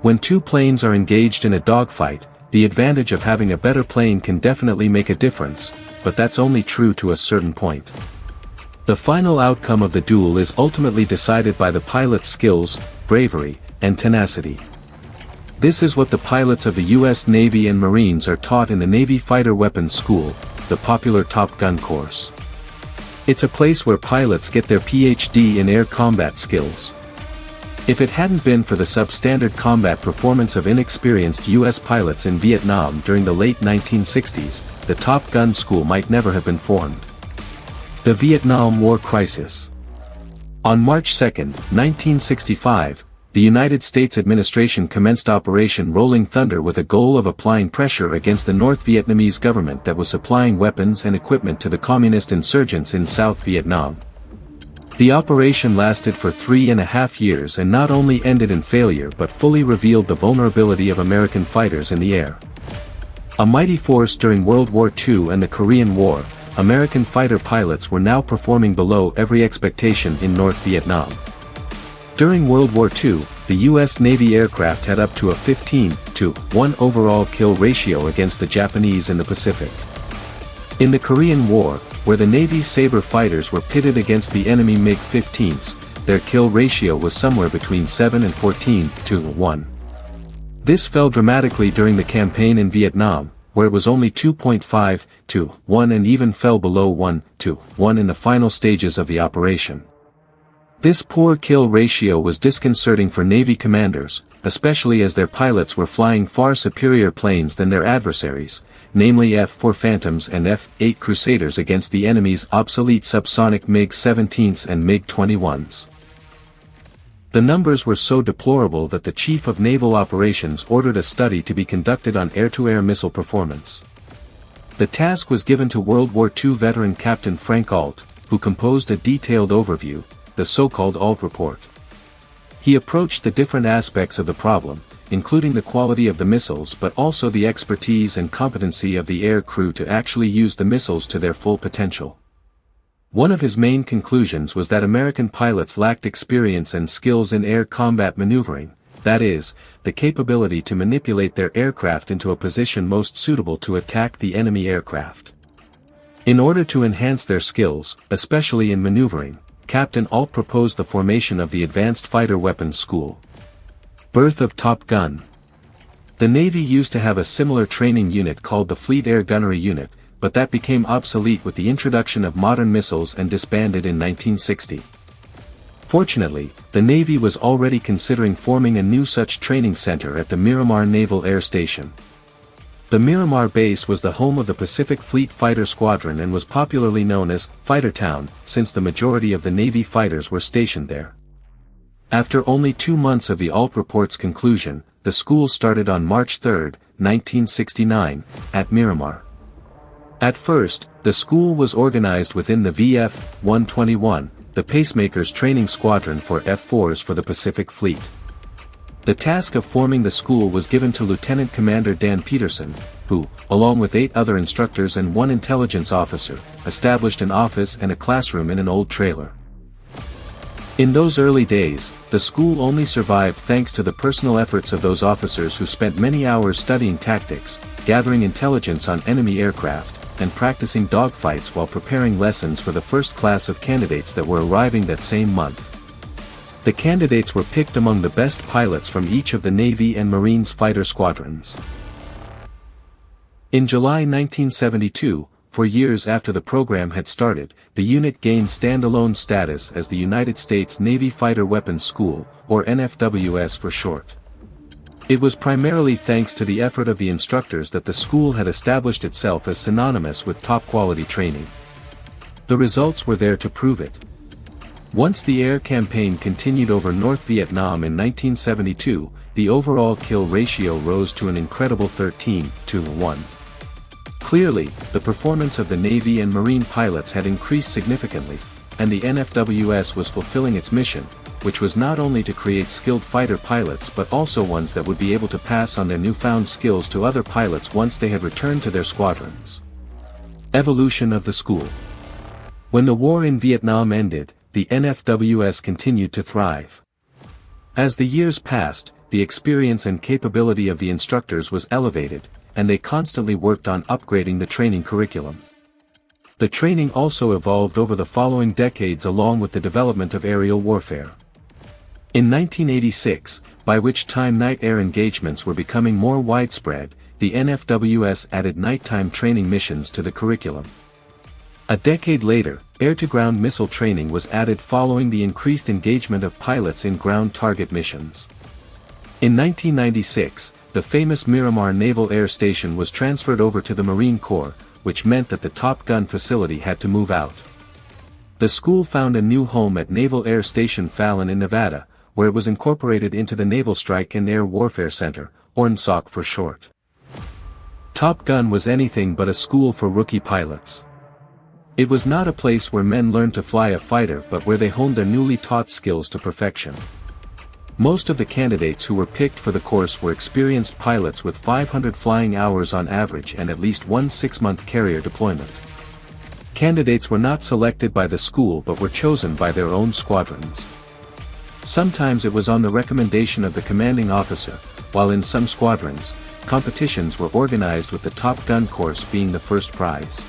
When two planes are engaged in a dogfight, the advantage of having a better plane can definitely make a difference, but that's only true to a certain point. The final outcome of the duel is ultimately decided by the pilot's skills, bravery, and tenacity. This is what the pilots of the U.S. Navy and Marines are taught in the Navy Fighter Weapons School, the popular Top Gun course. It's a place where pilots get their PhD in air combat skills. If it hadn't been for the substandard combat performance of inexperienced U.S. pilots in Vietnam during the late 1960s, the Top Gun school might never have been formed. The Vietnam War Crisis. On March 2, 1965, the United States administration commenced Operation Rolling Thunder with a goal of applying pressure against the North Vietnamese government that was supplying weapons and equipment to the communist insurgents in South Vietnam. The operation lasted for 3.5 years and not only ended in failure but fully revealed the vulnerability of American fighters in the air. A mighty force during World War II and the Korean War, American fighter pilots were now performing below every expectation in North Vietnam. During World War II, the U.S. Navy aircraft had up to a 15-to-1 overall kill ratio against the Japanese in the Pacific. In the Korean War, where the Navy's Sabre fighters were pitted against the enemy MiG-15s, their kill ratio was somewhere between 7 and 14-to-1. This fell dramatically during the campaign in Vietnam, where it was only 2.5-to-1 and even fell below 1-to-1 in the final stages of the operation. This poor kill ratio was disconcerting for Navy commanders, especially as their pilots were flying far superior planes than their adversaries, namely F-4 Phantoms and F-8 Crusaders against the enemy's obsolete subsonic MiG-17s and MiG-21s. The numbers were so deplorable that the Chief of Naval Operations ordered a study to be conducted on air-to-air missile performance. The task was given to World War II veteran Captain Frank Ault, who composed a detailed overview, the so-called Ault Report. He approached the different aspects of the problem, including the quality of the missiles but also the expertise and competency of the air crew to actually use the missiles to their full potential. One of his main conclusions was that American pilots lacked experience and skills in air combat maneuvering, that is, the capability to manipulate their aircraft into a position most suitable to attack the enemy aircraft. In order to enhance their skills, especially in maneuvering, Captain Ault proposed the formation of the Advanced Fighter Weapons School. Birth of Top Gun. The Navy used to have a similar training unit called the Fleet Air Gunnery Unit, but that became obsolete with the introduction of modern missiles and disbanded in 1960. Fortunately, the Navy was already considering forming a new such training center at the Miramar Naval Air Station. The Miramar base was the home of the Pacific Fleet Fighter Squadron and was popularly known as Fighter Town, since the majority of the Navy fighters were stationed there. After only 2 months of the Ault Report's conclusion, the school started on March 3, 1969, at Miramar. At first, the school was organized within the VF-121, the Pacemakers Training Squadron for F-4s for the Pacific Fleet. The task of forming the school was given to Lieutenant Commander Dan Peterson, who, along with 8 other instructors and 1 intelligence officer, established an office and a classroom in an old trailer. In those early days, the school only survived thanks to the personal efforts of those officers who spent many hours studying tactics, gathering intelligence on enemy aircraft, and practicing dogfights while preparing lessons for the first class of candidates that were arriving that same month. The candidates were picked among the best pilots from each of the Navy and Marines fighter squadrons. In July 1972, 4 years after the program had started, the unit gained standalone status as the United States Navy Fighter Weapons School, or NFWS for short. It was primarily thanks to the effort of the instructors that the school had established itself as synonymous with top-quality training. The results were there to prove it. Once the air campaign continued over North Vietnam in 1972, the overall kill ratio rose to an incredible 13-to-1. Clearly, the performance of the Navy and Marine pilots had increased significantly, and the NFWS was fulfilling its mission, which was not only to create skilled fighter pilots but also ones that would be able to pass on their newfound skills to other pilots once they had returned to their squadrons. Evolution of the school. When the war in Vietnam ended, the NFWS continued to thrive. As the years passed, the experience and capability of the instructors was elevated, and they constantly worked on upgrading the training curriculum. The training also evolved over the following decades along with the development of aerial warfare. In 1986, by which time night air engagements were becoming more widespread, the NFWS added nighttime training missions to the curriculum. A decade later, air-to-ground missile training was added following the increased engagement of pilots in ground target missions. In 1996, the famous Miramar Naval Air Station was transferred over to the Marine Corps, which meant that the Top Gun facility had to move out. The school found a new home at Naval Air Station Fallon in Nevada, where it was incorporated into the Naval Strike and Air Warfare Center, or NSOC for short. Top Gun was anything but a school for rookie pilots. It was not a place where men learned to fly a fighter but where they honed their newly taught skills to perfection. Most of the candidates who were picked for the course were experienced pilots with 500 flying hours on average and at least one 6-month carrier deployment. Candidates were not selected by the school but were chosen by their own squadrons. Sometimes it was on the recommendation of the commanding officer, while in some squadrons, competitions were organized with the Top Gun course being the first prize.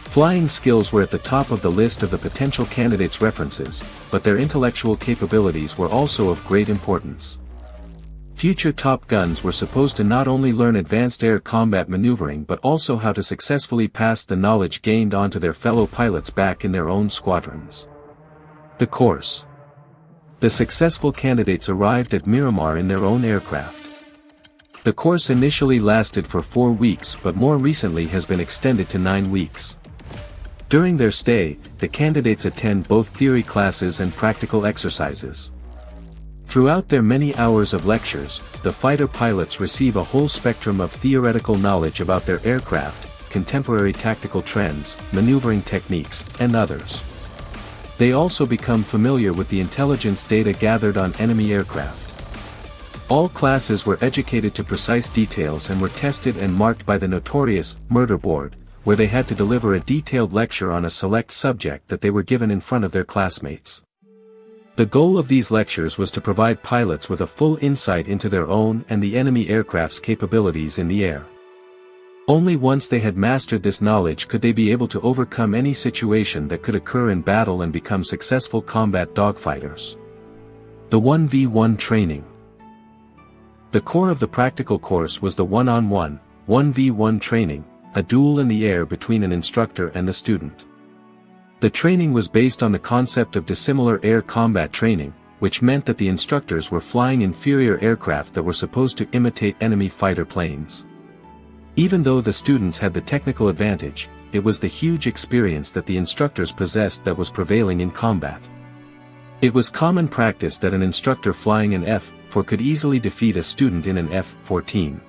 Flying skills were at the top of the list of the potential candidates' references, but their intellectual capabilities were also of great importance. Future Top Guns were supposed to not only learn advanced air combat maneuvering but also how to successfully pass the knowledge gained on to their fellow pilots back in their own squadrons. The course. The successful candidates arrived at Miramar in their own aircraft. The course initially lasted for 4 weeks but more recently has been extended to 9 weeks. During their stay, the candidates attend both theory classes and practical exercises. Throughout their many hours of lectures, the fighter pilots receive a whole spectrum of theoretical knowledge about their aircraft, contemporary tactical trends, maneuvering techniques, and others. They also become familiar with the intelligence data gathered on enemy aircraft. All classes were educated to precise details and were tested and marked by the notorious murder board, where they had to deliver a detailed lecture on a select subject that they were given in front of their classmates. The goal of these lectures was to provide pilots with a full insight into their own and the enemy aircraft's capabilities in the air. Only once they had mastered this knowledge could they be able to overcome any situation that could occur in battle and become successful combat dogfighters. The 1v1 training. The core of the practical course was the one-on-one, 1v1 training, a duel in the air between an instructor and the student. The training was based on the concept of dissimilar air combat training, which meant that the instructors were flying inferior aircraft that were supposed to imitate enemy fighter planes. Even though the students had the technical advantage, it was the huge experience that the instructors possessed that was prevailing in combat. It was common practice that an instructor flying an F-4 could easily defeat a student in an F-14.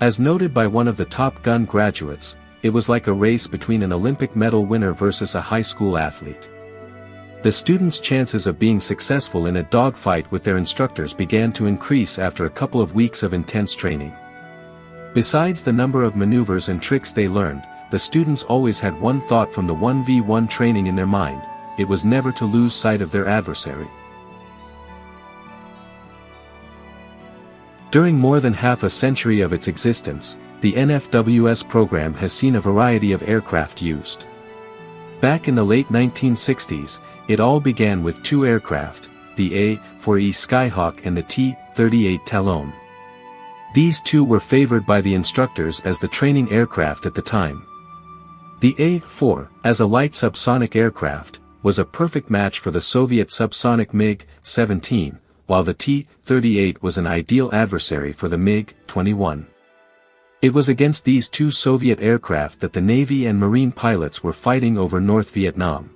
As noted by one of the Top Gun graduates, it was like a race between an Olympic medal winner versus a high school athlete. The students' chances of being successful in a dogfight with their instructors began to increase after a couple of weeks of intense training. Besides the number of maneuvers and tricks they learned, the students always had one thought from the 1v1 training in their mind: it was never to lose sight of their adversary. During more than half a century of its existence, the NFWS program has seen a variety of aircraft used. Back in the late 1960s, it all began with 2 aircraft, the A-4E Skyhawk and the T-38 Talon. These 2 were favored by the instructors as the training aircraft at the time. The A-4, as a light subsonic aircraft, was a perfect match for the Soviet subsonic MiG-17, while the T-38 was an ideal adversary for the MiG-21. It was against these 2 Soviet aircraft that the Navy and Marine pilots were fighting over North Vietnam.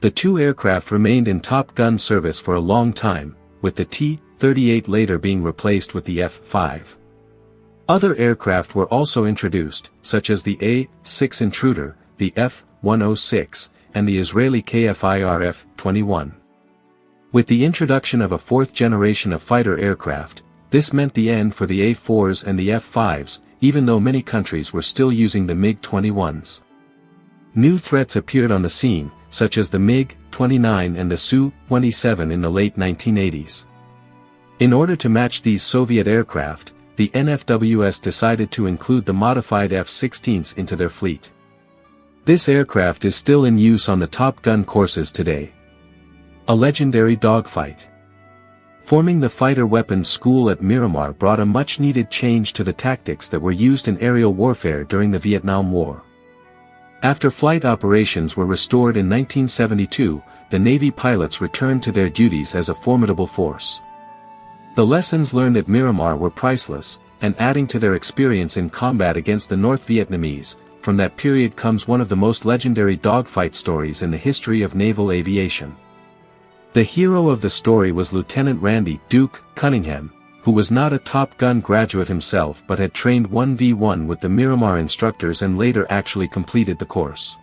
The 2 aircraft remained in Top Gun service for a long time, with the T-38 later being replaced with the F-5. Other aircraft were also introduced, such as the A-6 Intruder, the F-106, and the Israeli Kfir F-21. With the introduction of a 4th generation of fighter aircraft, this meant the end for the A-4s and the F-5s, even though many countries were still using the MiG-21s. New threats appeared on the scene, such as the MiG-29 and the Su-27 in the late 1980s. In order to match these Soviet aircraft, the NFWS decided to include the modified F-16s into their fleet. This aircraft is still in use on the Top Gun courses today. A legendary dogfight. Forming the Fighter Weapons School at Miramar brought a much-needed change to the tactics that were used in aerial warfare during the Vietnam War. After flight operations were restored in 1972, the Navy pilots returned to their duties as a formidable force. The lessons learned at Miramar were priceless, and adding to their experience in combat against the North Vietnamese, from that period comes one of the most legendary dogfight stories in the history of naval aviation. The hero of the story was Lieutenant Randy "Duke" Cunningham, who was not a Top Gun graduate himself but had trained 1v1 with the Miramar instructors and later actually completed the course.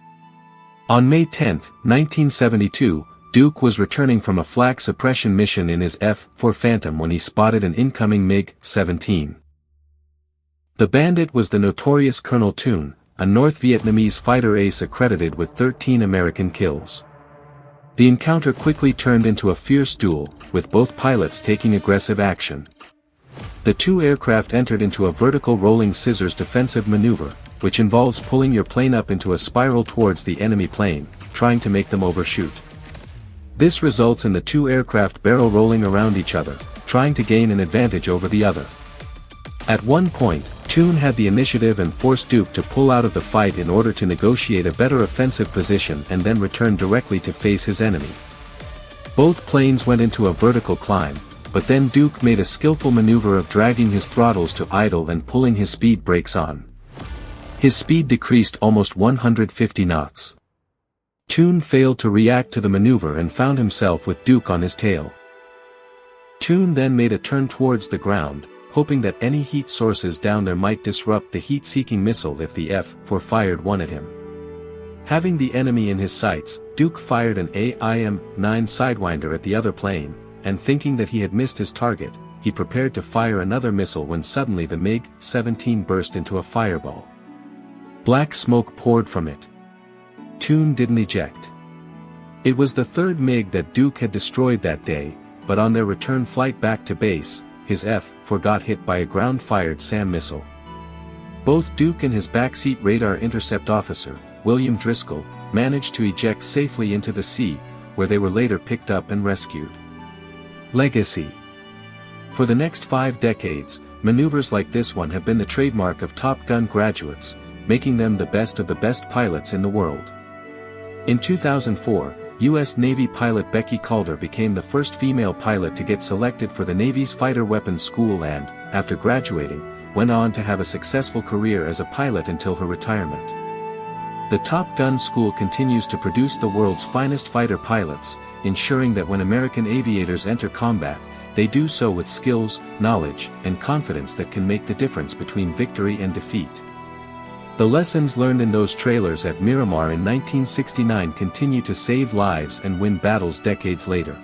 On May 10, 1972, Duke was returning from a flak suppression mission in his F-4 Phantom when he spotted an incoming MiG-17. The bandit was the notorious Colonel Toon, a North Vietnamese fighter ace accredited with 13 American kills. The encounter quickly turned into a fierce duel, with both pilots taking aggressive action. The two aircraft entered into a vertical rolling scissors defensive maneuver, which involves pulling your plane up into a spiral towards the enemy plane, trying to make them overshoot. This results in the two aircraft barrel rolling around each other, trying to gain an advantage over the other. At one point, Toon had the initiative and forced Duke to pull out of the fight in order to negotiate a better offensive position and then return directly to face his enemy. Both planes went into a vertical climb, but then Duke made a skillful maneuver of dragging his throttles to idle and pulling his speed brakes on. His speed decreased almost 150 knots. Toon failed to react to the maneuver and found himself with Duke on his tail. Toon then made a turn towards the ground, hoping that any heat sources down there might disrupt the heat-seeking missile if the F-4 fired one at him. Having the enemy in his sights, Duke fired an AIM-9 Sidewinder at the other plane, and thinking that he had missed his target, he prepared to fire another missile when suddenly the MiG-17 burst into a fireball. Black smoke poured from it. Toon didn't eject. It was the third MiG that Duke had destroyed that day, but on their return flight back to base, his F-4 got hit by a ground-fired SAM missile. Both Duke and his backseat radar intercept officer, William Driscoll, managed to eject safely into the sea, where they were later picked up and rescued. Legacy. For the next 5 decades, maneuvers like this one have been the trademark of Top Gun graduates, making them the best of the best pilots in the world. In 2004, U.S. Navy pilot Becky Calder became the first female pilot to get selected for the Navy's Fighter Weapons School and, after graduating, went on to have a successful career as a pilot until her retirement. The Top Gun School continues to produce the world's finest fighter pilots, ensuring that when American aviators enter combat, they do so with skills, knowledge, and confidence that can make the difference between victory and defeat. The lessons learned in those trailers at Miramar in 1969 continue to save lives and win battles decades later.